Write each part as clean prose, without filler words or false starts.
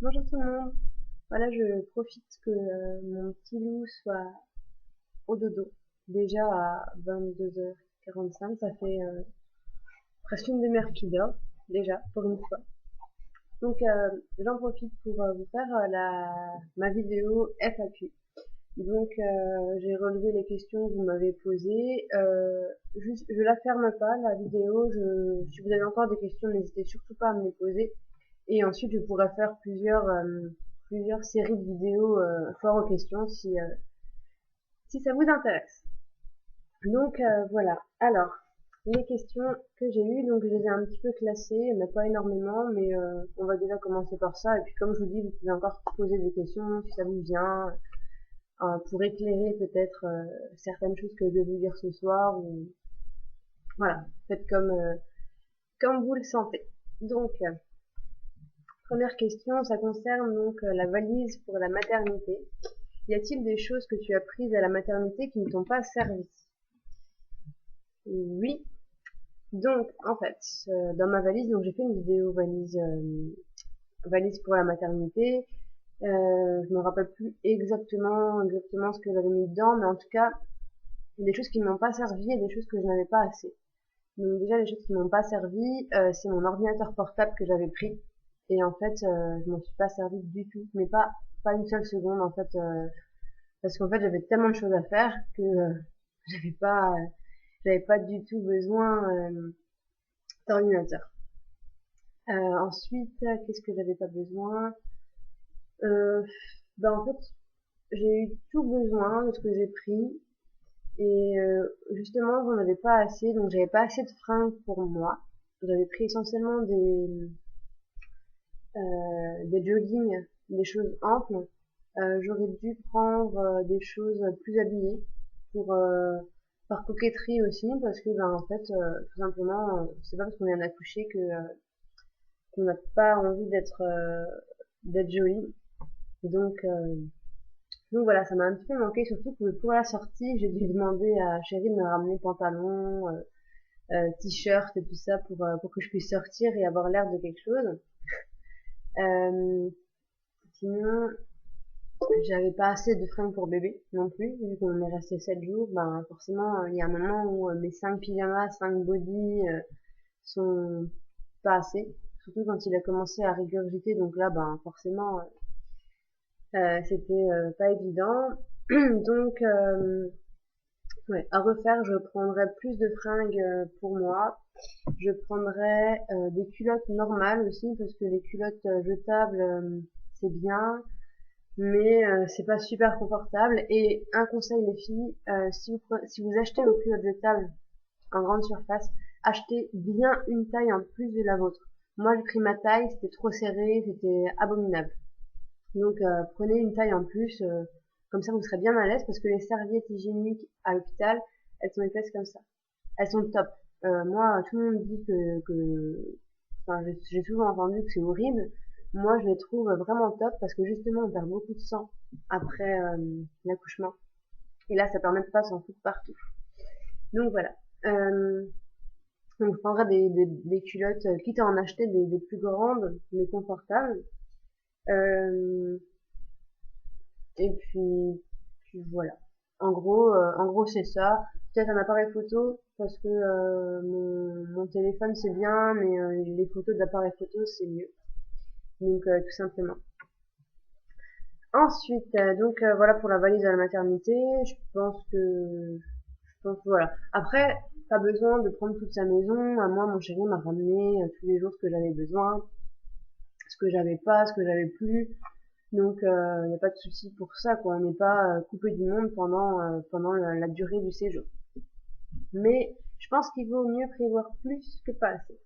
Bonjour tout le monde. Voilà, je profite que mon petit loup soit au dodo. Déjà à 22h45, ça fait presque une demi-heure qu'il dort, déjà, pour une fois. Donc j'en profite pour vous faire ma vidéo FAQ. Donc j'ai relevé les questions que vous m'avez posées. Juste, je la ferme pas, la vidéo. Si vous avez encore des questions, n'hésitez surtout pas à me les poser. Et ensuite, je pourrais faire plusieurs séries de vidéos foires aux questions si ça vous intéresse. Donc voilà. Alors, les questions que j'ai eues, donc je les ai un petit peu classées, il n'y en a pas énormément, mais on va déjà commencer par ça. Et puis comme je vous dis, vous pouvez encore poser des questions si ça vous vient, pour éclairer peut-être certaines choses que je vais vous dire ce soir. Ou voilà, faites comme vous le sentez. Donc, première question, ça concerne donc la valise pour la maternité. Y a-t-il des choses que tu as prises à la maternité qui ne t'ont pas servi? Oui. Donc, en fait, dans ma valise, donc j'ai fait une vidéo valise pour la maternité. Je me rappelle plus exactement ce que j'avais mis dedans, mais en tout cas, il y a des choses qui ne m'ont pas servi et des choses que je n'avais pas assez. Donc déjà, les choses qui m'ont pas servi, c'est mon ordinateur portable que j'avais pris. Et en fait, je m'en suis pas servi du tout, mais pas une seule seconde en fait, parce qu'en fait, j'avais tellement de choses à faire que j'avais pas, j'avais pas du tout besoin d'ordinateur. Ensuite, qu'est-ce que j'avais pas besoin? euh, en fait, j'ai eu tout besoin de ce que j'ai pris et justement, j'en avais pas assez, donc j'avais pas assez de fringues pour moi. J'avais pris essentiellement des joggings, des choses amples. J'aurais dû prendre des choses plus habillées pour par coquetterie aussi parce que ben en fait tout simplement c'est pas parce qu'on vient d'accoucher que qu'on n'a pas envie d'être jolie. Donc voilà, ça m'a un petit peu manqué, surtout que pour la sortie j'ai dû demander à Chérie de me ramener pantalon, t-shirt et tout ça pour que je puisse sortir et avoir l'air de quelque chose. Euh, Sinon, j'avais pas assez de fringues pour bébé non plus, vu qu'on est resté 7 jours, ben forcément il y a un moment où mes 5 pyjamas, 5 bodys sont pas assez, surtout quand il a commencé à régurgiter, donc là ben forcément c'était pas évident. Donc ouais, à refaire, je prendrais plus de fringues pour moi. Je prendrais des culottes normales aussi, parce que les culottes jetables c'est bien, mais c'est pas super confortable. Et un conseil les filles, si vous achetez vos culottes jetables en grande surface, achetez bien une taille en plus de la vôtre. Moi j'ai pris ma taille, c'était trop serré, c'était abominable. Donc prenez une taille en plus, comme ça vous serez bien à l'aise parce que les serviettes hygiéniques à l'hôpital, elles sont épaisses comme ça. Elles sont top. Moi, tout le monde dit enfin j'ai souvent entendu que c'est horrible. Moi, je les trouve vraiment top parce que justement, on perd beaucoup de sang après l'accouchement. Et là, ça permet de pas s'en foutre partout. Donc voilà. Euh, donc je prendrais des culottes, quitte à en acheter des plus grandes, mais confortables. Euh, et puis voilà. En gros c'est ça. Peut-être un appareil photo parce que mon téléphone c'est bien, mais les photos d'appareil photo c'est mieux. Donc tout simplement. Ensuite, donc voilà pour la valise à la maternité. Voilà. Après, pas besoin de prendre toute sa maison. À moi, mon chéri m'a ramené tous les jours ce que j'avais besoin, ce que j'avais pas, ce que j'avais plus. Donc, il n'y a pas de souci pour ça, quoi. On n'est pas coupé du monde pendant la durée du séjour. Mais je pense qu'il vaut mieux prévoir plus que pas assez.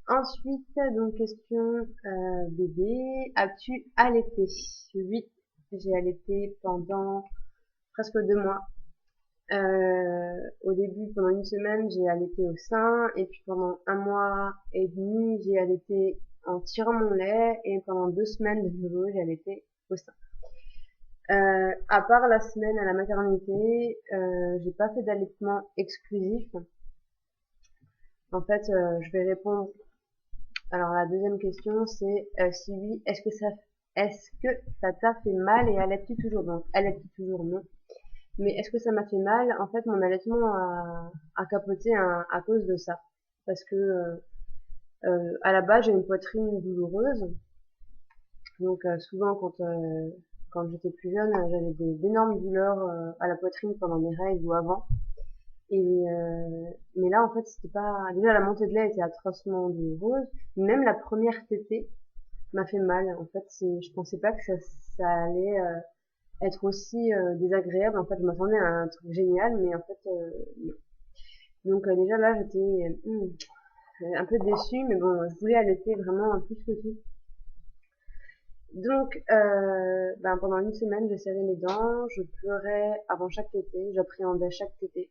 Ensuite, donc question bébé, as-tu allaité? Oui, j'ai allaité pendant presque 2 mois. Au début, pendant une semaine, j'ai allaité au sein, et puis pendant 1 mois et demi, j'ai allaité en tirant mon lait, et pendant 2 semaines de nouveau, j'ai allaité au sein. À part la semaine à la maternité, j'ai pas fait d'allaitement exclusif. En fait, je vais répondre Alors la deuxième question c'est si oui, est-ce que ça t'a fait mal et allaites-tu toujours? Donc allaites-tu toujours? Non. Mais est-ce que ça m'a fait mal? En fait, mon allaitement a capoté à cause de ça. Parce que à la base, j'ai une poitrine douloureuse. Donc souvent quand j'étais plus jeune, j'avais d'énormes douleurs à la poitrine pendant mes règles ou avant. Mais là en fait c'était pas. Déjà la montée de lait était atrocement douloureuse. Même la première tétée m'a fait mal. En fait, je pensais pas que ça allait être aussi désagréable. En fait, je m'attendais à un truc génial, mais en fait, non. Donc déjà là, j'étais un peu déçue, mais bon, je voulais allaiter vraiment plus que tout. Donc, ben, pendant une semaine, j'ai serré les dents, je pleurais avant chaque tétée, j'appréhendais chaque tétée.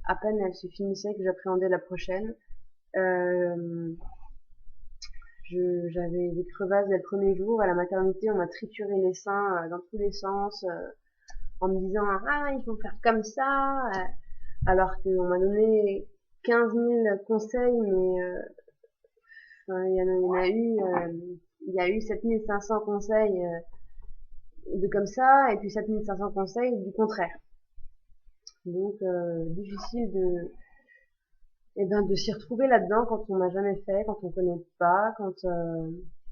À peine elle se finissait que j'appréhendais la prochaine. Euh, J'avais des crevasses dès le premier jour. À la maternité, on m'a trituré les seins dans tous les sens, en me disant ah il faut faire comme ça, alors qu'on m'a donné 15 000 conseils, mais enfin, il y a eu 7500 conseils de comme ça, et puis 7500 conseils du contraire. Donc difficile de s'y retrouver là-dedans quand on n'a jamais fait, quand on connaît pas,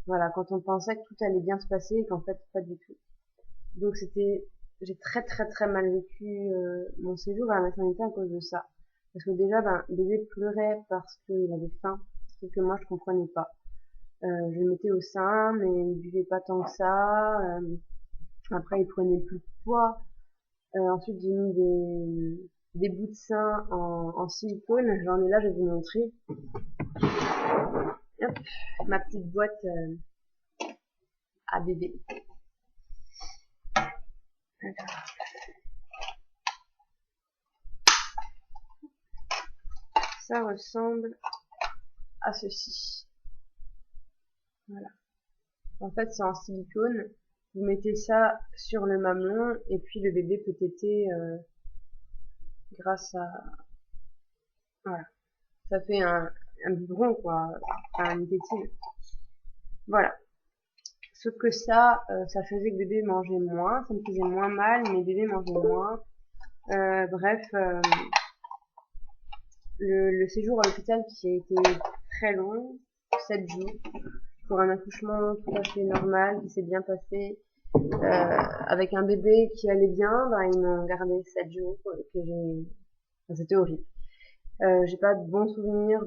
voilà, quand on pensait que tout allait bien se passer et qu'en fait pas du tout. Donc j'ai très très très mal vécu mon séjour à la maternité à cause de ça. Parce que déjà, ben, bébé pleurait parce qu'il avait faim, ce que moi je comprenais pas. Je le mettais au sein, mais il buvait pas tant que ça. Après, il prenait plus de poids. Ensuite, j'ai mis des bouts de sein en silicone. J'en ai là, je vais vous montrer. Hop, ma petite boîte à bébé. Ça ressemble à ceci. Voilà. En fait, c'est en silicone. Vous mettez ça sur le mamelon et puis le bébé peut téter grâce à... Voilà. Ça fait un biberon, quoi. Enfin, une tétine. Voilà. Sauf que ça faisait que bébé mangeait moins. Ça me faisait moins mal, mais bébé mangeait moins. Bref, le séjour à l'hôpital qui a été très long, 7 jours, pour un accouchement tout à fait normal, qui s'est bien passé, avec un bébé qui allait bien, ben, ils m'ont gardé 7 jours, enfin, c'était horrible. J'ai pas de bons souvenirs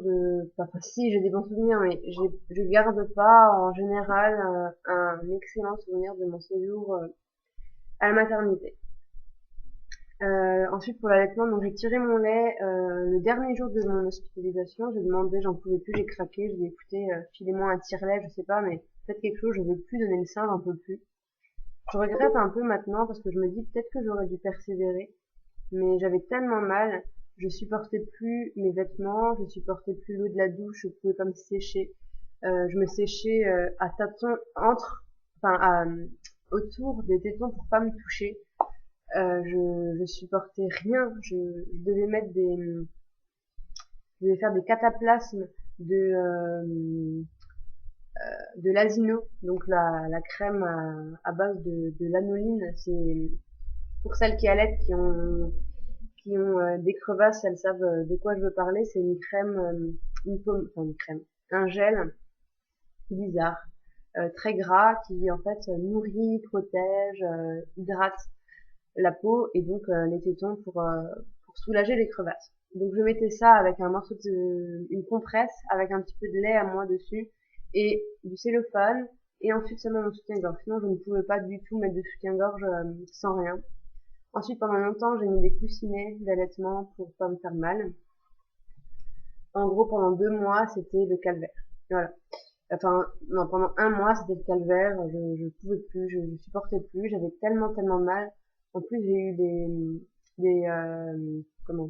enfin si, j'ai des bons souvenirs, mais je garde pas en général un excellent souvenir de mon séjour à la maternité. Ensuite pour l'allaitement, donc j'ai tiré mon lait le dernier jour de mon hospitalisation. J'ai demandé, j'en pouvais plus, j'ai craqué, j'ai dit écoutez, filez-moi un tire-lait, je sais pas, mais faites quelque chose, je veux plus donner le sein, j'en peux plus. Je regrette un peu maintenant parce que je me dis peut-être que j'aurais dû persévérer, mais j'avais tellement mal, je supportais plus mes vêtements, je supportais plus l'eau de la douche, je pouvais pas me sécher. Je me séchais à tâtons autour des tétons pour pas me toucher. Je supportais rien. Je devais je devais faire des cataplasmes de de l'Asino, donc la crème à base de l'anoline. C'est pour celles qui allaitent, qui ont des crevasses, elles savent de quoi je veux parler. C'est une crème, une crème, un gel bizarre, très gras qui en fait nourrit, protège, hydrate la peau et donc les tétons pour soulager les crevasses. Donc je mettais ça avec une compresse avec un petit peu de lait à moi dessus et du cellophane et ensuite seulement mon soutien-gorge. Sinon je ne pouvais pas du tout mettre de soutien-gorge sans rien. Ensuite pendant longtemps j'ai mis des coussinets d'allaitement pour pas me faire mal. En gros pendant 2 mois c'était le calvaire. Voilà. Enfin non, pendant un mois c'était le calvaire. Je pouvais plus, je supportais plus. J'avais tellement mal. En plus, j'ai eu comment,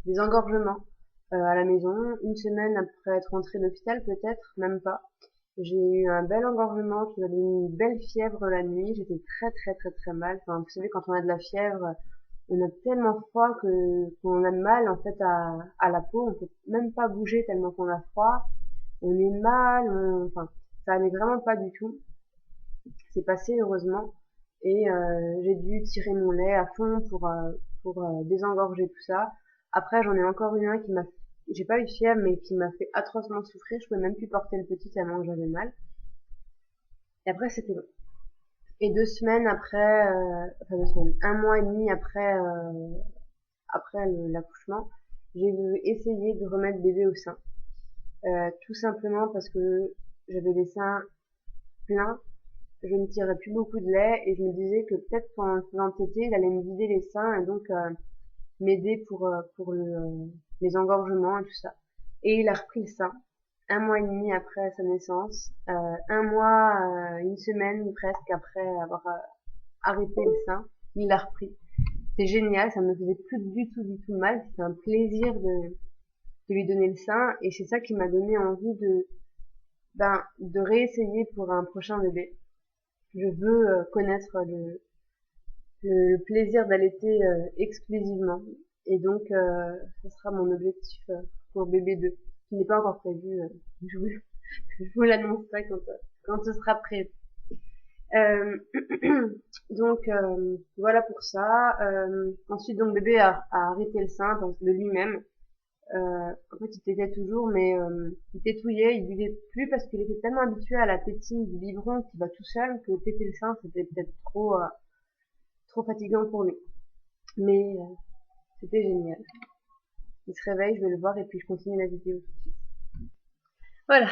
des engorgements à la maison. Une semaine après être rentrée de l'hôpital, peut-être, même pas. J'ai eu un bel engorgement qui m'a donné une belle fièvre la nuit. J'étais très mal. Enfin, vous savez, quand on a de la fièvre, on a tellement froid que qu'on a mal en fait à la peau, on peut même pas bouger tellement qu'on a froid, on est mal, enfin ça allait vraiment pas du tout. C'est passé heureusement et j'ai dû tirer mon lait à fond pour désengorger tout ça. Après j'en ai encore eu un qui m'a, j'ai pas eu de fièvre mais qui m'a fait atrocement souffrir, je pouvais même plus porter le petit tellement que j'avais mal. Et après c'était bon. Et 2 semaines après, enfin 2 semaines, un mois et demi après l'accouchement, j'ai essayé de remettre bébé au sein. Tout simplement parce que j'avais les seins pleins, je ne tirais plus beaucoup de lait et je me disais que peut-être pendant le tété, il allait me vider les seins et donc m'aider pour les engorgements et tout ça. Et il a repris le sein, un mois et demi après sa naissance, un mois, une semaine presque après avoir arrêté le sein, il l'a repris. C'était génial, ça me faisait plus du tout mal, c'était un plaisir de lui donner le sein et c'est ça qui m'a donné envie de réessayer pour un prochain bébé. Je veux connaître le plaisir d'allaiter exclusivement et donc ce sera mon objectif pour bébé 2 qui n'est pas encore prévu. Je vous, je vous l'annoncerai quand ce sera prêt. Euh, donc voilà pour ça. Ensuite donc bébé a arrêté le sein de lui-même. En fait il tétait toujours mais il tétouillait, il buvait plus parce qu'il était tellement habitué à la tétine du biberon qui va tout seul que téter le sein c'était peut-être trop fatigant pour lui. Mais c'était génial. Il se réveille, je vais le voir et puis je continue la vidéo. Voilà,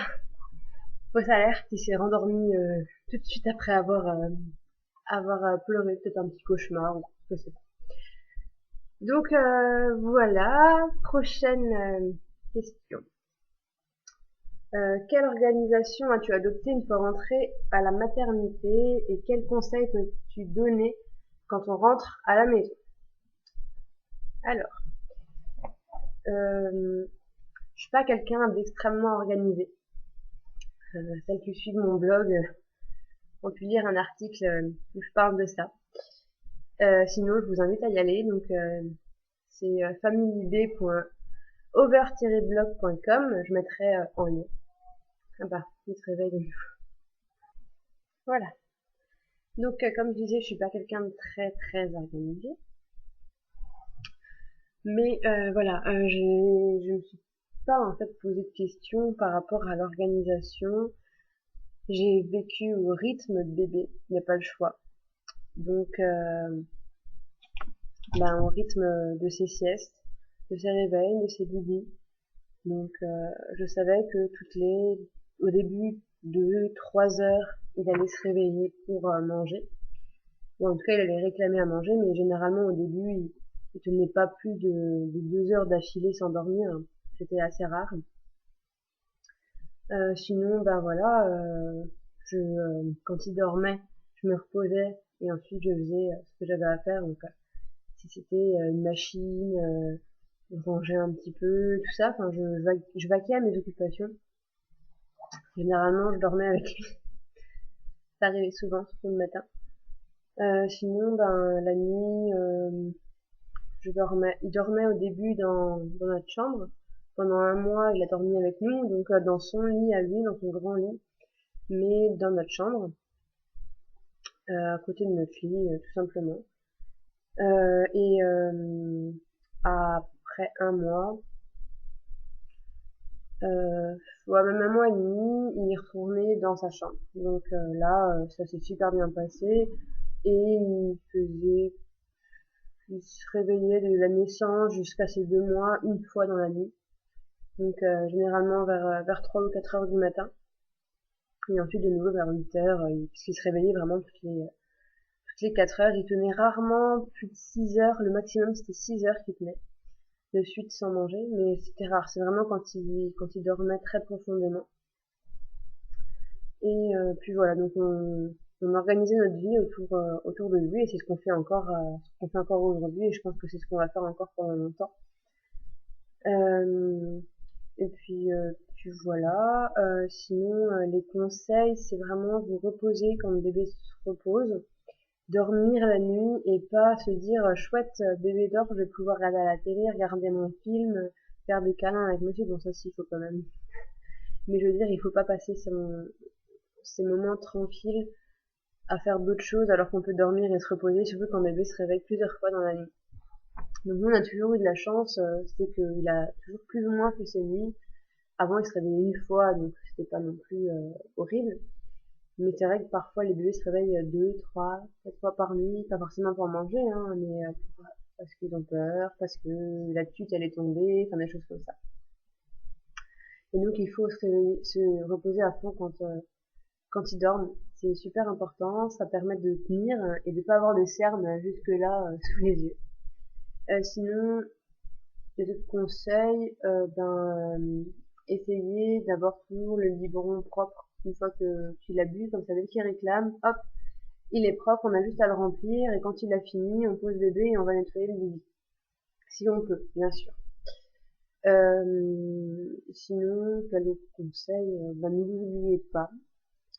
fausse alerte, il s'est rendormi tout de suite après avoir pleuré, peut-être un petit cauchemar ou je sais pas. Donc voilà, prochaine question. Quelle organisation as-tu adopté une fois rentré à la maternité et quels conseils peux-tu donner quand on rentre à la maison? Alors, je suis pas quelqu'un d'extrêmement organisé. Celles qui suivent mon blog ont pu lire un article où je parle de ça. Sinon, je vous invite à y aller. Donc, c'est familyd.over-blog.com. Je mettrai en lien. Ah bah, il se réveille de nouveau. Voilà. Donc, comme je disais, je suis pas quelqu'un de très organisé. Mais voilà, je me suis pas en fait posé de questions par rapport à l'organisation. J'ai vécu au rythme de bébé, il n'y a pas le choix. Donc, au rythme de ses siestes, de ses réveils, de ses bibis. Donc, je savais que au début, 2, 3 heures, il allait se réveiller pour manger. Ou en tout cas, il allait réclamer à manger, mais généralement, au début, il tenait pas plus de 2 heures d'affilée sans dormir. C'était assez rare. Sinon, ben voilà, quand il dormait, je me reposais et ensuite je faisais ce que j'avais à faire. Donc, si c'était une machine, ranger un petit peu, tout ça. Enfin, je vaquais à mes occupations. Généralement, je dormais avec lui. Ça arrivait souvent, surtout le matin. Sinon, la nuit, il dormait au début dans notre chambre. Pendant un mois, il a dormi avec nous, donc dans son lit à lui, dans son grand lit, mais dans notre chambre, à côté de notre lit, tout simplement. Et après un mois, ouais, même un mois et demi, il est retourné dans sa chambre. Donc là, ça s'est super bien passé et il se réveillait de la naissance jusqu'à ses 2 mois une fois dans la nuit. Donc généralement vers 3 ou 4 heures du matin. Et ensuite de nouveau vers 8 heures, puisqu'il se réveillait vraiment toutes les 4 heures. Il tenait rarement plus de 6 heures, le maximum c'était 6 heures qu'il tenait de suite sans manger, mais c'était rare. C'est vraiment quand il dormait très profondément. Et puis voilà, donc on organisait notre vie autour de lui et c'est ce qu'on fait encore aujourd'hui et je pense que c'est ce qu'on va faire encore pendant longtemps. Euh, et puis voilà. Sinon, les conseils, c'est vraiment vous reposer quand le bébé se repose. dormir la nuit et pas se dire chouette, bébé dort, je vais pouvoir regarder à la télé, regarder mon film, faire des câlins avec monsieur. Bon, ça s'il faut quand même. Mais je veux dire, il faut pas passer ces moments tranquilles à faire d'autres choses alors qu'on peut dormir et se reposer, surtout quand bébé se réveille plusieurs fois dans la nuit. Donc nous, on a toujours eu de la chance, c'est qu'il a toujours plus ou moins fait ses nuits. Avant, il se réveillait une fois, donc c'était pas non plus horrible. Mais c'est vrai que parfois, les bébés se réveillent deux, trois, quatre fois par nuit, pas forcément pour manger, hein, mais parce qu'ils ont peur, parce que la tute, elle est tombée, enfin des choses comme ça. Et donc, il faut se reposer à fond quand ils dorment. C'est super important, ça permet de tenir et de pas avoir de cernes jusque là sous les yeux. Sinon, les autres conseils, essayer d'avoir toujours le biberon propre une fois que tu l'as bu, comme ça dès qu'il réclame, hop, il est propre, on a juste à le remplir et quand il a fini, on pose bébé et on va nettoyer le bibi. Si on peut, bien sûr. Sinon, quel autre conseil? Ne vous oubliez pas,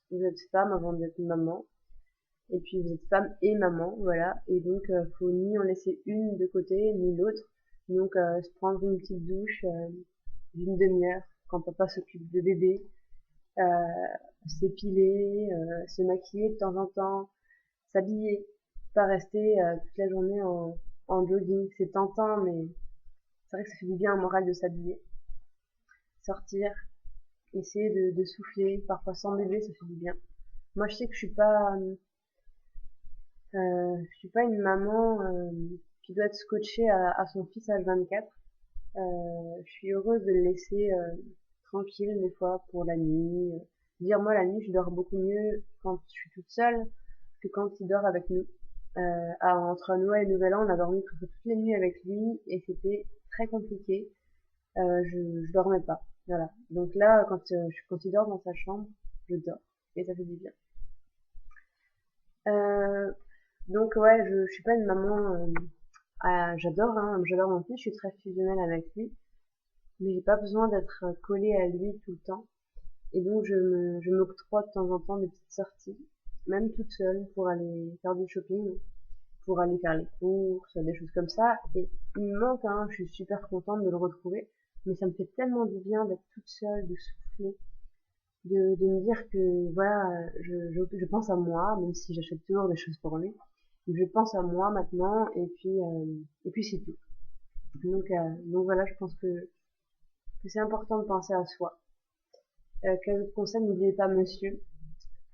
vous êtes femme avant d'être maman. Et puis vous êtes femme et maman, voilà. Et donc faut ni en laisser une de côté, ni l'autre. Donc se prendre une petite douche d'une demi-heure quand papa s'occupe de bébé, euh, s'épiler, se maquiller de temps en temps, s'habiller, pas rester toute la journée en jogging. C'est tentant, mais c'est vrai que ça fait du bien au moral de s'habiller, sortir, essayer de souffler. Parfois sans bébé, ça fait du bien. Moi, je sais que je suis pas une maman qui doit être scotchée à son fils H24. Je suis heureuse de le laisser tranquille des fois pour la nuit. Dire moi la nuit je dors beaucoup mieux quand je suis toute seule que quand il dort avec nous. Entre Noël et Nouvel An, on a dormi presque toutes les nuits avec lui et c'était très compliqué. Je dormais pas. Voilà. Donc là, quand il dort dans sa chambre, je dors et ça fait du bien. Euh, donc ouais, je suis pas une maman. J'adore, hein, j'adore mon fils, je suis très fusionnelle avec lui, mais j'ai pas besoin d'être collée à lui tout le temps. Et donc je m'octroie de temps en temps des petites sorties, même toute seule, pour aller faire du shopping, pour aller faire les courses, des choses comme ça. Et il me manque, hein, je suis super contente de le retrouver, mais ça me fait tellement du bien d'être toute seule, de souffler, de me dire que voilà, je pense à moi, même si j'achète toujours des choses pour lui. Je pense à moi maintenant, et puis c'est tout. Donc voilà, je pense que c'est important de penser à soi. Quel autre conseil? N'oubliez pas monsieur.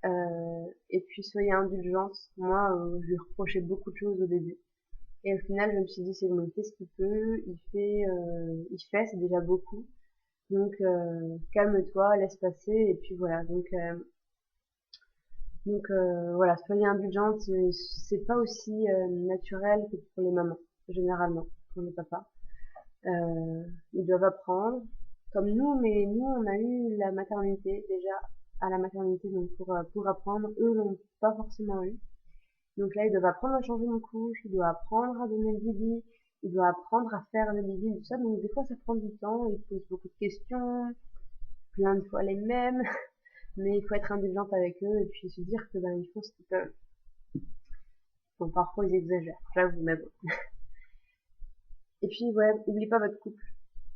Et puis soyez indulgente. Moi, je lui reprochais beaucoup de choses au début. Et au final, je me suis dit, c'est bon, il fait ce qu'il peut, c'est déjà beaucoup. Donc, calme-toi, laisse passer, et puis voilà. Voilà, soyez indulgente. C'est pas aussi naturel que pour les mamans, généralement, pour les papas. Ils doivent apprendre, comme nous, mais nous, on a eu la maternité déjà à la maternité, donc pour apprendre. Eux l'ont pas forcément eu. Donc là, ils doivent apprendre à changer une couche, ils doivent apprendre à donner le bibi, ils doivent apprendre à faire le bibi, tout ça. Donc des fois, ça prend du temps, ils posent beaucoup de questions, plein de fois les mêmes, mais il faut être indulgente avec eux et puis se dire que ben, ils font ce qu'ils peuvent. Bon, parfois, ils exagèrent, j'avoue, mais bon. Et puis, ouais, oublie pas votre couple.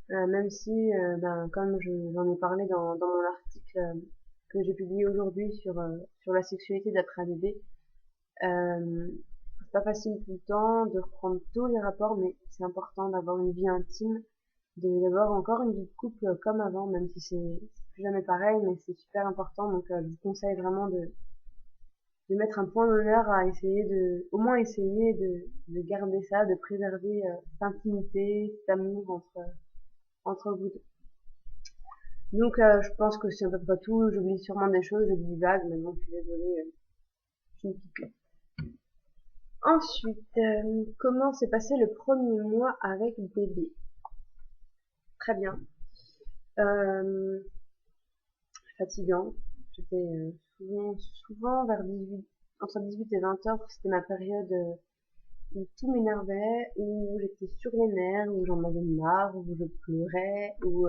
Même si, comme j'en ai parlé dans mon article que j'ai publié aujourd'hui sur la sexualité d'après un bébé, c'est pas facile tout le temps de reprendre tous les rapports, mais c'est important d'avoir une vie intime, d'avoir encore une vie de couple comme avant, même si c'est plus jamais pareil, mais c'est super important. Donc, je vous conseille vraiment de mettre un point d'honneur à au moins essayer de garder ça, de préserver cette intimité, cet amour entre vous deux. Donc, je pense que c'est à peu près tout. J'oublie sûrement des choses, je dis vague, mais bon, je suis désolée, je suis une petite. Ensuite, comment s'est passé le premier mois avec bébé? Très bien. Euh, Fatigant. J'étais souvent vers 18, entre 18 et 20 heures, c'était ma période où tout m'énervait, où j'étais sur les nerfs, où j'en avais marre, où je pleurais, où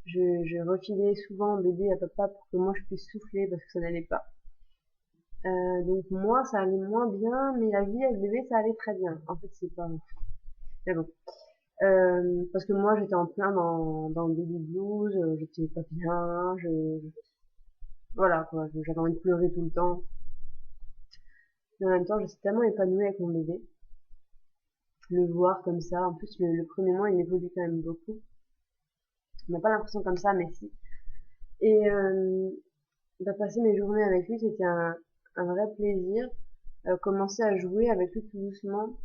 je refilais souvent bébé à papa pour que moi je puisse souffler parce que ça n'allait pas. Donc moi, ça allait moins bien, mais la vie avec bébé, ça allait très bien. En fait, c'est pas... Mais bon. Parce que moi, j'étais en plein dans le baby blues, j'étais pas bien, voilà, quoi, j'avais envie de pleurer tout le temps. Mais en même temps, je suis tellement épanouie avec mon bébé. Le voir comme ça, en plus, le premier mois, il évolue quand même beaucoup. On n'a pas l'impression comme ça, mais si. Et passer mes journées avec lui, c'était un vrai plaisir. Commencer à jouer avec lui tout doucement,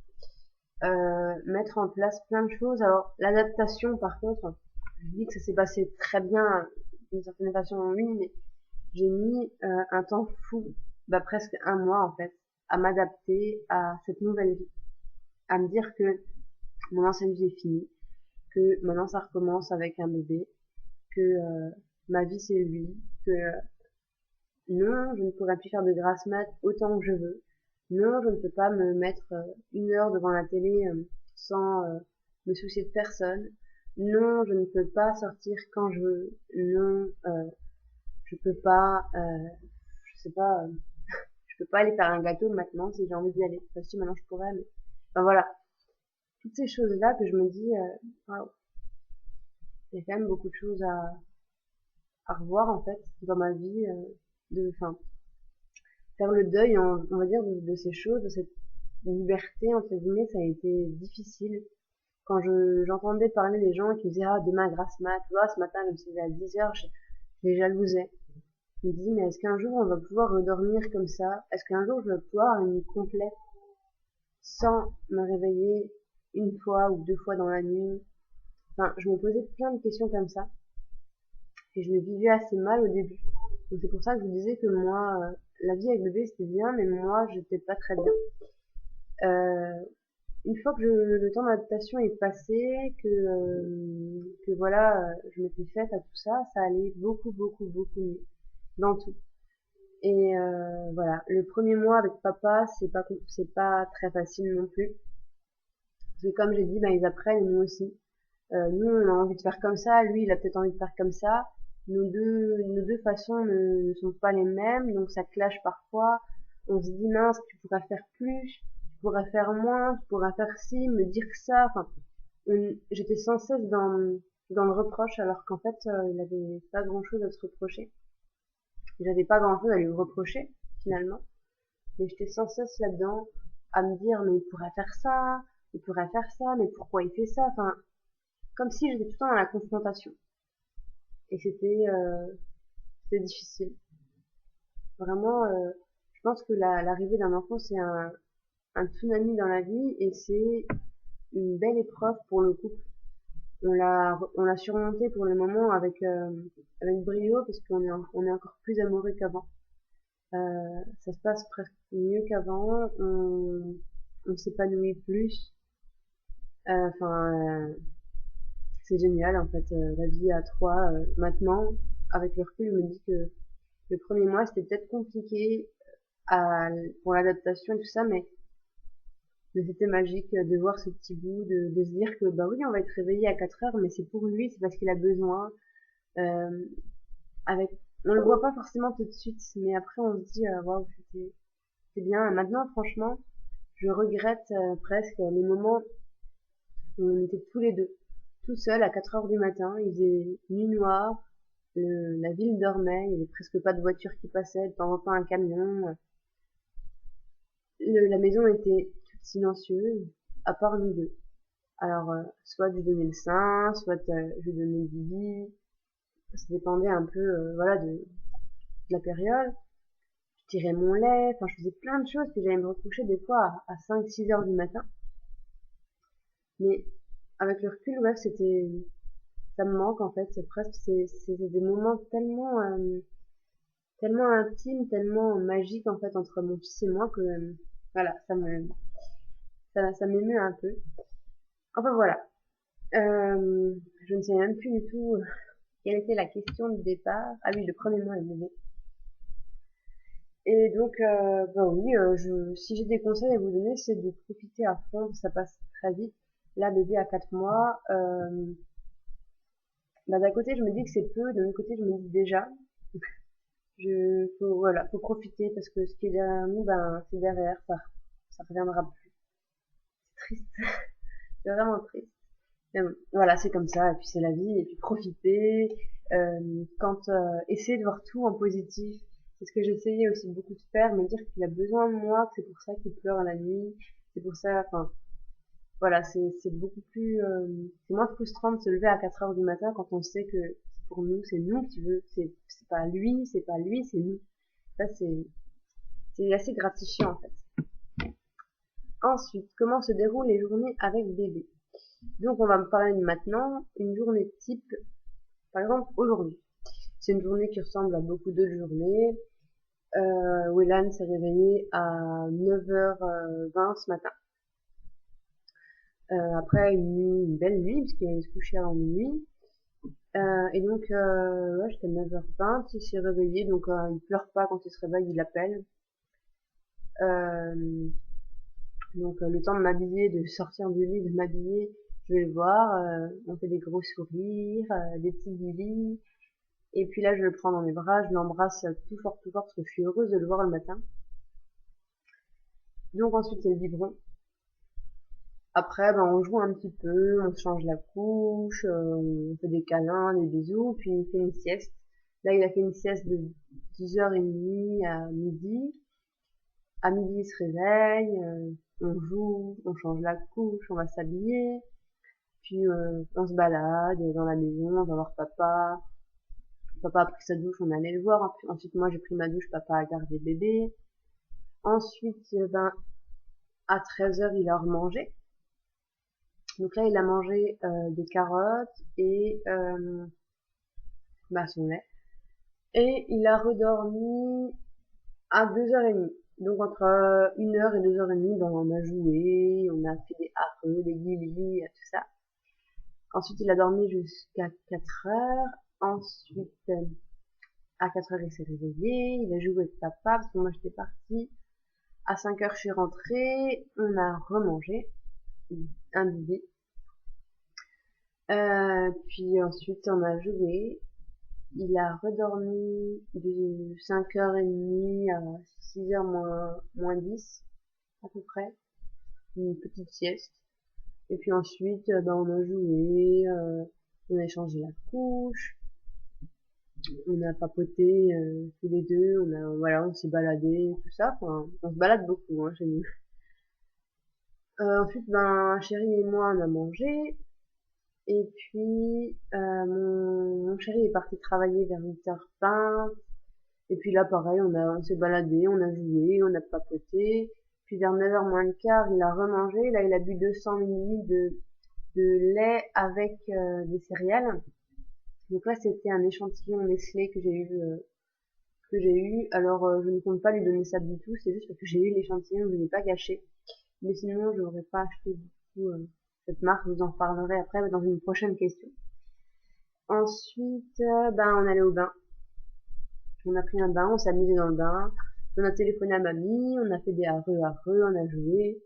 mettre en place plein de choses. Alors, l'adaptation, par contre, je dis que ça s'est passé très bien, d'une certaine façon, oui, mais j'ai mis un temps fou, presque un mois en fait, à m'adapter à cette nouvelle vie, à me dire que mon ancienne vie est finie, que maintenant ça recommence avec un bébé, que ma vie c'est lui, que non, je ne pourrai plus faire de grasse mat autant que je veux. Non, je ne peux pas me mettre 1 heure devant la télé sans me soucier de personne. Non, je ne peux pas sortir quand je veux. Non, je peux pas, je sais pas, je peux pas aller faire un gâteau maintenant si j'ai envie d'y aller. Enfin, si maintenant je pourrais, mais enfin voilà, toutes ces choses-là que je me dis, waouh, il y a quand même beaucoup de choses à revoir en fait dans ma vie, enfin faire le deuil, on va dire, de ces choses, de cette liberté, entre guillemets, ça a été difficile. Quand j'entendais parler des gens qui disaient, ah, demain, grasse mat, ce matin, je me suis levée à 10 heures, je les jalousais. Je me disais, mais est-ce qu'un jour on va pouvoir redormir comme ça? Est-ce qu'un jour je vais pouvoir avoir une nuit complète sans me réveiller 1 fois ou 2 fois dans la nuit? Enfin, je me posais plein de questions comme ça. Et je le vivais assez mal au début. Donc c'est pour ça que je vous disais que moi, la vie avec bébé c'était bien, mais moi j'étais pas très bien. Euh, une fois que le temps d'adaptation est passé, que voilà, je m'étais faite à tout ça, ça allait beaucoup, beaucoup, beaucoup mieux dans tout. Et voilà, le premier mois avec papa, c'est pas très facile non plus. Parce que comme j'ai dit, ben, ils apprennent, et nous aussi. Nous, on a envie de faire comme ça, lui, il a peut-être envie de faire comme ça. Nos deux façons ne sont pas les mêmes, donc ça clash parfois. On se dit, mince, tu pourrais faire plus, tu pourrais faire moins, tu pourrais faire ci, me dire que ça. Enfin, j'étais sans cesse dans le reproche, alors qu'en fait, il avait pas grand-chose à se reprocher. J'avais pas grand-chose à lui reprocher, finalement. Mais j'étais sans cesse là-dedans, à me dire, mais il pourrait faire ça, mais pourquoi il fait ça? Enfin, comme si j'étais tout le temps dans la confrontation. Et c'était difficile. Vraiment, je pense que l'arrivée d'un enfant, c'est un tsunami dans la vie et c'est une belle épreuve pour le couple. On l'a surmonté pour le moment avec brio parce on est encore plus amoureux qu'avant. Ça se passe presque mieux qu'avant. On s'épanouit plus. Enfin, c'est génial en fait. La vie à trois maintenant, avec le recul, je me dis que le premier mois c'était peut-être compliqué pour l'adaptation et tout ça, mais c'était magique de voir ce petit bout, de se dire que bah oui, on va être réveillé à 4 heures, mais c'est pour lui, c'est parce qu'il a besoin. Euh, avec, on le voit pas forcément tout de suite, mais après on se dit waouh, c'était bien. Maintenant, franchement, je regrette presque les moments où on était tous les deux, tout seuls à 4 heures du matin, il faisait nuit noire, la ville dormait, il y avait presque pas de voiture qui passait, de temps en temps un camion. La maison était toute silencieuse, à part nous deux. Alors, soit je lui donnais le sein, soit je lui donnais le bibi. Ça dépendait un peu, voilà, de la période. Je tirais mon lait, enfin, je faisais plein de choses, puis j'allais me recoucher des fois à 5-6 heures du matin. Mais avec le recul, ouais, ça me manque en fait. C'est presque, c'est des moments tellement intimes, tellement magiques en fait entre mon fils et moi que, voilà, ça m'émeut un peu. Enfin voilà. Je ne sais même plus du tout quelle était la question de départ. Ah oui, le premier mois est bébé. Et donc, bah oui, si j'ai des conseils à vous donner, c'est de profiter à fond, ça passe très vite. Là, bébé à 4 mois, bah d'un côté, je me dis que c'est peu, d'un autre côté, je me dis déjà, Voilà, faut profiter parce que ce qui est derrière nous, ben, c'est derrière, ça reviendra plus. C'est triste, c'est vraiment triste. Mais bon, voilà, c'est comme ça, et puis c'est la vie, et puis profiter, essayer de voir tout en positif. C'est ce que j'essayais aussi beaucoup de faire, me dire qu'il a besoin de moi, que c'est pour ça qu'il pleure la nuit, c'est pour ça, enfin, voilà, c'est beaucoup plus, c'est moins frustrant de se lever à 4 heures du matin quand on sait que pour nous, c'est nous qui veut, c'est pas lui, c'est pas lui, c'est nous. Ça, c'est assez gratifiant, en fait. Ensuite, comment se déroulent les journées avec bébé? Donc, on va me parler de maintenant, une journée type, par exemple, aujourd'hui. C'est une journée qui ressemble à beaucoup d'autres journées. Willan s'est réveillé à 9h20 ce matin. Après une belle nuit, puisqu'il se couchait avant minuit. Et donc, ouais, j'étais à 9h20, il s'est réveillé, donc il pleure pas quand il se réveille, il appelle. Euh, donc, le temps de m'habiller, de sortir du lit, de m'habiller, je vais le voir, on fait des gros sourires, des petits bisous. Et puis là, je le prends dans mes bras, je l'embrasse tout fort, parce que je suis heureuse de le voir le matin. Donc ensuite, c'est le biberon. Après, ben, on joue un petit peu, on se change la couche, on fait des câlins, des bisous, puis il fait une sieste. Là, il a fait une sieste de 10h30 à midi. À midi, il se réveille, on joue, on change la couche, on va s'habiller, puis on se balade dans la maison, on va voir papa. Papa a pris sa douche, on allait le voir. Ensuite, moi, j'ai pris ma douche, papa a gardé bébé. Ensuite, ben, à 13h, il a remangé. Donc là, il a mangé des carottes et bah, son lait. Et il a redormi à 2h30. Donc entre 1h et 2h30, ben, on a joué, on a fait des hareux, des guilis, tout ça. Ensuite, il a dormi jusqu'à 4h. Ensuite, à 4h, il s'est réveillé, il a joué avec papa, parce que moi j'étais partie. À 5h, je suis rentrée, on a remangé un bébé. Puis ensuite, on a joué. Il a redormi de 5h30 à 6h moins 10, à peu près. Une petite sieste. Et puis ensuite, ben, on a joué, on a échangé la couche, on a papoté tous les deux, voilà, on s'est baladé, tout ça. Enfin, on se balade beaucoup hein, chez nous. Ensuite, ben, chéri et moi, on a mangé. Et puis, mon chéri est parti travailler vers 8h20. Et puis là, pareil, on s'est baladé, on a joué, on a papoté. Puis vers 9h moins le quart, il a remangé. Là, il a bu 200 ml de lait avec des céréales. Donc là, c'était un échantillon Nestlé que j'ai eu. Alors, je ne compte pas lui donner ça du tout. C'est juste parce que j'ai eu l'échantillon, je ne l'ai pas gâché. Mais sinon, je n'aurais pas acheté du tout cette marque. Je vous en reparlerai après dans une prochaine question. Ensuite, ben, on allait au bain. On a pris un bain, on s'est amusé dans le bain. On a téléphoné à mamie, on a fait des hareux, on a joué.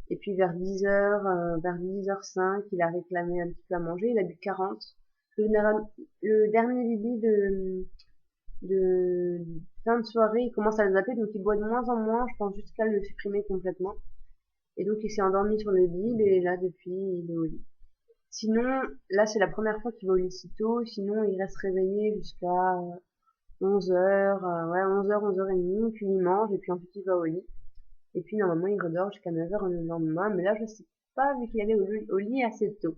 Et puis vers 10h, vers 10h05, il a réclamé un petit peu à manger, il a bu 40. Le dernier bibi de fin de soirée, il commence à le zapper, donc il boit de moins en moins, je pense jusqu'à le supprimer complètement. Et donc il s'est endormi sur le bib, et là depuis, il est au lit. Sinon, là c'est la première fois qu'il va au lit si tôt, sinon il reste réveillé jusqu'à 11h, ouais, 11h, 11h30, puis il mange, et puis ensuite il va au lit. Et puis normalement il redort jusqu'à 9h le lendemain, mais là je sais pas vu qu'il allait au lit assez tôt.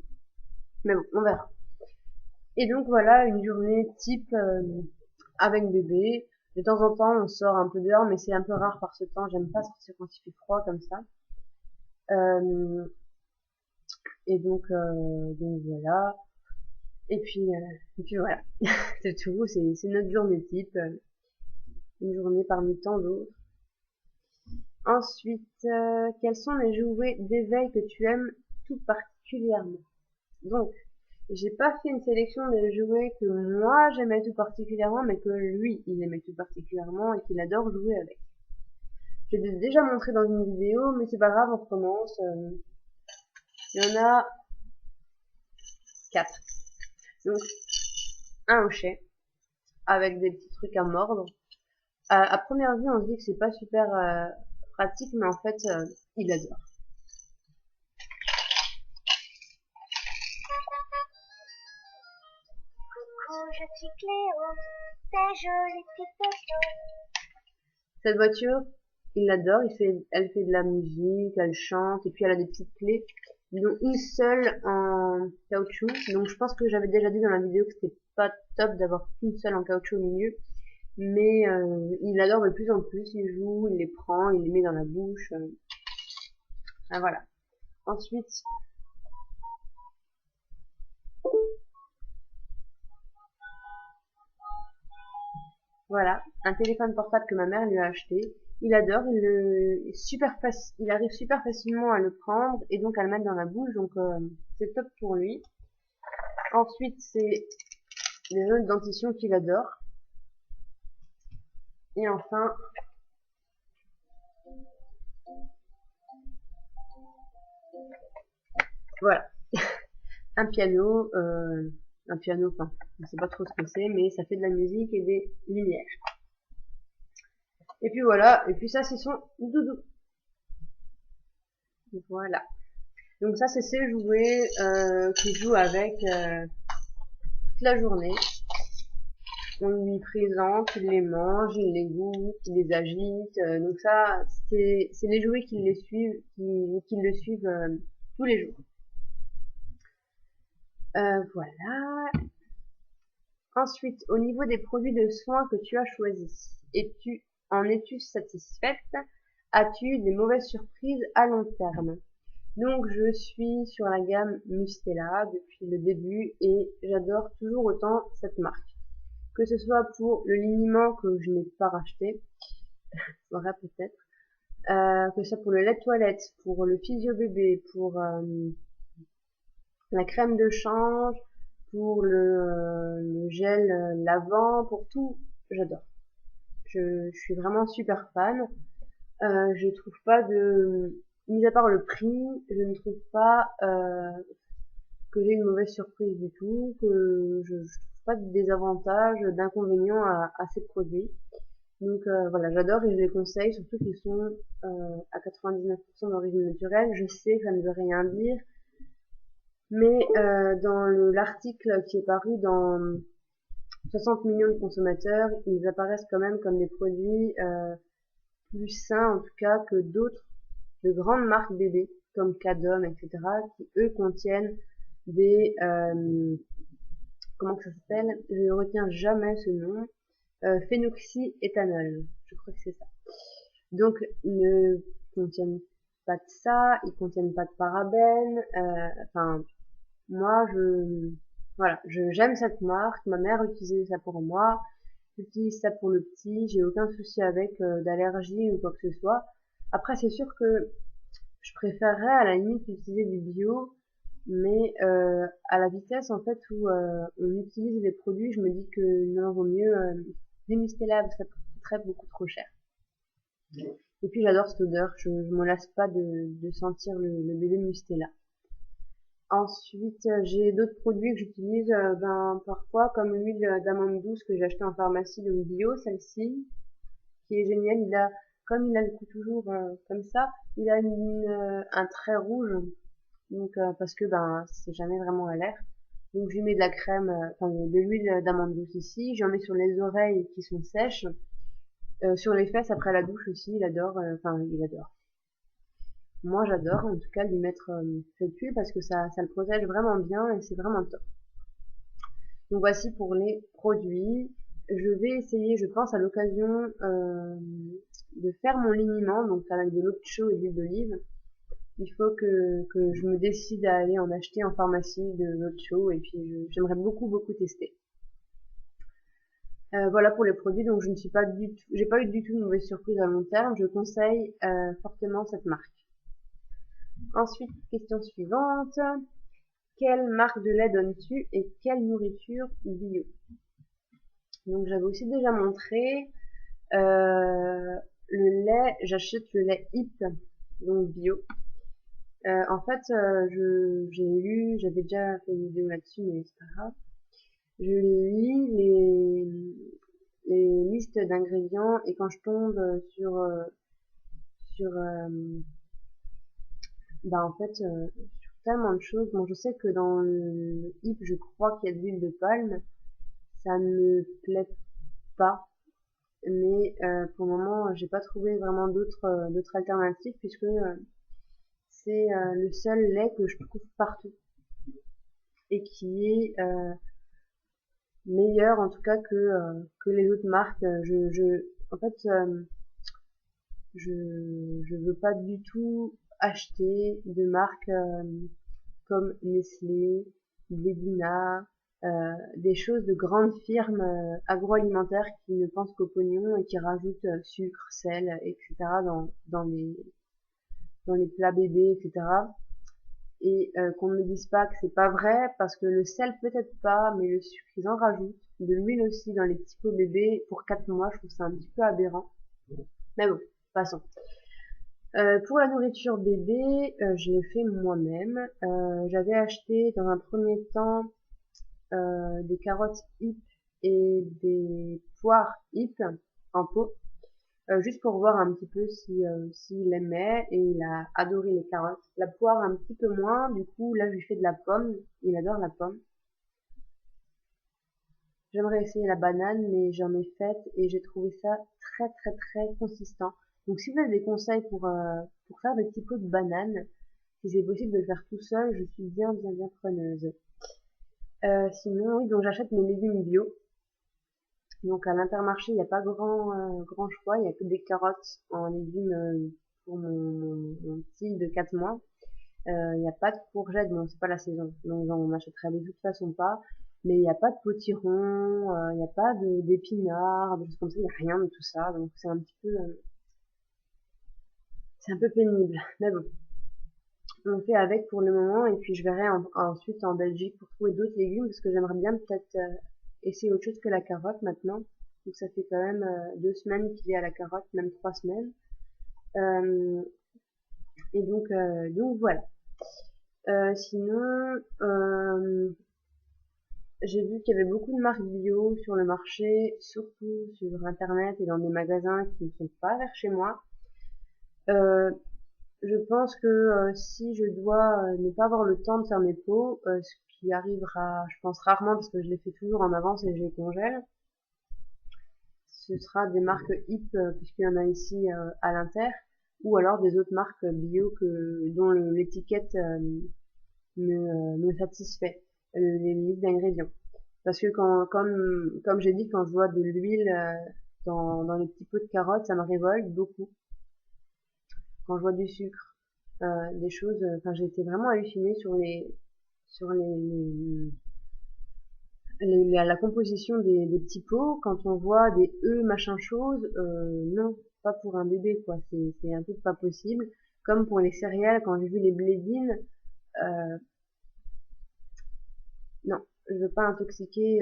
Mais bon, on verra. Et donc voilà, une journée type avec bébé. De temps en temps on sort un peu dehors, mais c'est un peu rare par ce temps, j'aime pas sortir quand il fait froid comme ça. Euh, et donc voilà. Et puis voilà, c'est tout, c'est notre journée type, une journée parmi tant d'autres. Ensuite, quels sont les jouets d'éveil que tu aimes tout particulièrement? Donc, j'ai pas fait une sélection des jouets que moi j'aimais tout particulièrement, mais que lui il aimait tout particulièrement et qu'il adore jouer avec. Je l'ai déjà montré dans une vidéo, mais c'est pas grave, on recommence. Il y en a 4. Donc, un hochet avec des petits trucs à mordre. À première vue, on se dit que c'est pas super pratique, mais en fait, il adore. Coucou, je suis Cléo, ta jolie petite photo. Cette voiture, il l'adore, elle fait de la musique, elle chante, et puis elle a des petites clés, dont une seule en caoutchouc. Donc je pense que j'avais déjà dit dans la vidéo que c'était pas top d'avoir qu'une seule en caoutchouc au milieu. Mais il adore de plus en plus, il joue, il les prend, il les met dans la bouche. Ah, voilà. Ensuite, voilà, un téléphone portable que ma mère lui a acheté. Il adore, il arrive super facilement à le prendre et donc à le mettre dans la bouche, donc c'est top pour lui. Ensuite, c'est les jeux de dentition qu'il adore. Et enfin, voilà, un piano, enfin, je sais pas trop ce que c'est, mais ça fait de la musique et des lumières. Et puis voilà, et puis ça c'est son doudou. Voilà. Donc ça c'est ses jouets qu'il joue avec toute la journée. On lui présente, il les mange, il les goûte, il les agite. Donc ça, c'est les jouets qui les suivent, qui le suivent tous les jours. Voilà. Ensuite, au niveau des produits de soins que tu as choisis, en es-tu satisfaite? As-tu des mauvaises surprises à long terme? Donc je suis sur la gamme Mustela depuis le début et j'adore toujours autant cette marque. Que ce soit pour le liniment que je n'ai pas racheté, vrai peut-être, que ce soit pour le lait de toilette, pour le physio bébé, pour la crème de change, pour le gel lavant, pour tout, j'adore. Je suis vraiment super fan. Je trouve pas mis à part le prix, je ne trouve pas que j'ai une mauvaise surprise du tout, que je trouve pas de désavantages, d'inconvénients à ces produits. Donc voilà, j'adore et je les conseille, surtout qu'ils sont à 99% d'origine naturelle. Je sais que ça ne veut rien dire, mais dans l'article qui est paru dans 60 millions de consommateurs, ils apparaissent quand même comme des produits plus sains en tout cas que d'autres de grandes marques bébés comme Cadom, etc., qui eux contiennent des comment que ça s'appelle? Je ne retiens jamais ce nom. Phénoxyéthanol, je crois que c'est ça. Donc ils ne contiennent pas de ça, ils contiennent pas de parabènes. Enfin, moi voilà, j'aime cette marque. Ma mère utilisait ça pour moi. J'utilise ça pour le petit. J'ai aucun souci avec d'allergie ou quoi que ce soit. Après, c'est sûr que je préférerais à la limite utiliser du bio, mais à la vitesse en fait où on utilise les produits, je me dis que non, vaut mieux démuster là, parce que ça coûterait beaucoup trop cher. Et puis j'adore cette odeur, je m'en lasse pas de sentir le bébé Mustela. Ensuite, j'ai d'autres produits que j'utilise parfois, comme l'huile d'amande douce que j'ai achetée en pharmacie, donc bio, celle-ci, qui est géniale. Comme il a le coup toujours comme ça, il a un trait rouge, donc parce que c'est jamais vraiment à l'air. Donc je lui mets de la crème, enfin de l'huile d'amande douce ici, j'en mets sur les oreilles qui sont sèches, sur les fesses après la douche aussi, il adore, il adore. Moi j'adore en tout cas lui mettre cette huile parce que ça le protège vraiment bien et c'est vraiment top. Donc voici pour les produits. Je vais essayer, je pense à l'occasion de faire mon liniment, donc avec de l'eau de chaux et de l'huile d'olive. Il faut que je me décide à aller en acheter en pharmacie de l'eau de chaux et puis j'aimerais beaucoup tester. Voilà pour les produits, donc je ne suis pas j'ai pas eu du tout de mauvaise surprise à long terme. Je conseille fortement cette marque. Ensuite, question suivante. Quelle marque de lait donnes-tu et quelle nourriture bio? Donc j'avais aussi déjà montré le lait, j'achète le lait HIP, donc bio. En fait, j'avais déjà fait une vidéo là-dessus, mais c'est pas grave. Je lis les listes d'ingrédients et quand je tombe sur bah en fait sur tellement de choses. Bon, je sais que dans le hip, je crois qu'il y a de l'huile de palme, ça me plaît pas, mais pour le moment, j'ai pas trouvé vraiment d'autres alternatives puisque c'est le seul lait que je trouve partout et qui est meilleur en tout cas que les autres marques. En fait, je veux pas du tout acheter de marques comme Nestlé, Blédina, des choses de grandes firmes agroalimentaires qui ne pensent qu'au pognon et qui rajoutent sucre, sel, etc. dans les plats bébés, etc. Et qu'on ne me dise pas que c'est pas vrai, parce que le sel peut-être pas, mais le sucre ils en rajoutent, de l'huile aussi dans les petits pots bébés pour 4 mois, je trouve ça un petit peu aberrant. Mais bon, passons. Pour la nourriture bébé, je l'ai fait moi-même. J'avais acheté dans un premier temps des carottes hip et des poires hip en pot, juste pour voir un petit peu si s'il aimait, et il a adoré les carottes. La poire un petit peu moins, du coup là je lui fais de la pomme, il adore la pomme. J'aimerais essayer la banane, mais j'en ai faite et j'ai trouvé ça très très très consistant. Donc si vous avez des conseils pour faire des petits pots de banane, si c'est possible de le faire tout seul, je suis bien bien bien preneuse. Sinon, oui, donc j'achète mes légumes bio. Donc à l'Intermarché, il n'y a pas grand choix, il n'y a que des carottes en légumes pour mon petit de 4 mois. Il n'y a pas de courgettes, bon c'est pas la saison, donc j'en achèterai de toute façon pas. Mais il n'y a pas de potiron, il n'y a pas d'épinards, des choses comme ça, il n'y a rien de tout ça, donc c'est un peu pénible. Mais bon, on fait avec pour le moment et puis je verrai ensuite en Belgique pour trouver d'autres légumes parce que j'aimerais bien peut-être essayer autre chose que la carotte maintenant. Donc ça fait quand même 2 semaines qu'il est à la carotte, même 3 semaines. Euh, et donc voilà. Sinon, j'ai vu qu'il y avait beaucoup de marques bio sur le marché, surtout sur internet et dans des magasins qui ne sont pas vers chez moi. Euh, Je pense que si je dois ne pas avoir le temps de faire mes pots, ce qui arrivera, je pense rarement parce que je les fais toujours en avance et je les congèle, ce sera des marques hip puisqu'il y en a ici à l'Inter, ou alors des autres marques bio dont l'étiquette me satisfait, les listes d'ingrédients. Parce que comme j'ai dit, quand je vois de l'huile dans les petits pots de carottes, ça me révolte beaucoup. Quand je vois du sucre, des choses, enfin j'ai été vraiment hallucinée sur la composition des petits pots. Quand on voit des œufs machin chose, non, pas pour un bébé quoi, c'est un peu pas possible. Comme pour les céréales, quand j'ai vu les blédines, euh, non, je veux pas intoxiquer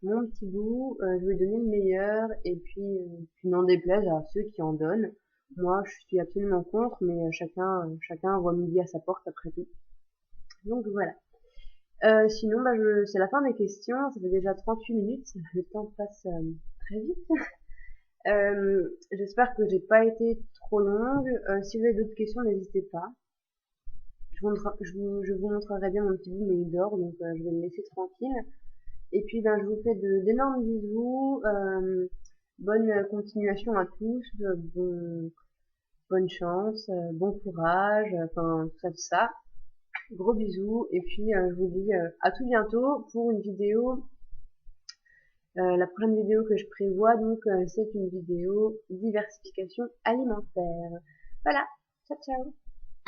mon petit bout, je veux lui donner le meilleur et puis n'en déplaise à ceux qui en donnent. Moi, je suis absolument contre, mais chacun voit midi à sa porte après tout. Donc voilà. Sinon, bah, c'est la fin des questions. Ça fait déjà 38 minutes. Le temps passe très vite. J'espère que j'ai pas été trop longue. Si vous avez d'autres questions, n'hésitez pas. Je vous montrerai bien mon petit bout, mais il dort, donc je vais le laisser tranquille. Et puis, ben, je vous fais d'énormes bisous. Bonne continuation à tous. Bonne chance, bon courage, enfin tout ça. Gros bisous. Et puis, je vous dis à tout bientôt pour une vidéo. La prochaine vidéo que je prévois, donc, c'est une vidéo diversification alimentaire. Voilà, ciao ciao.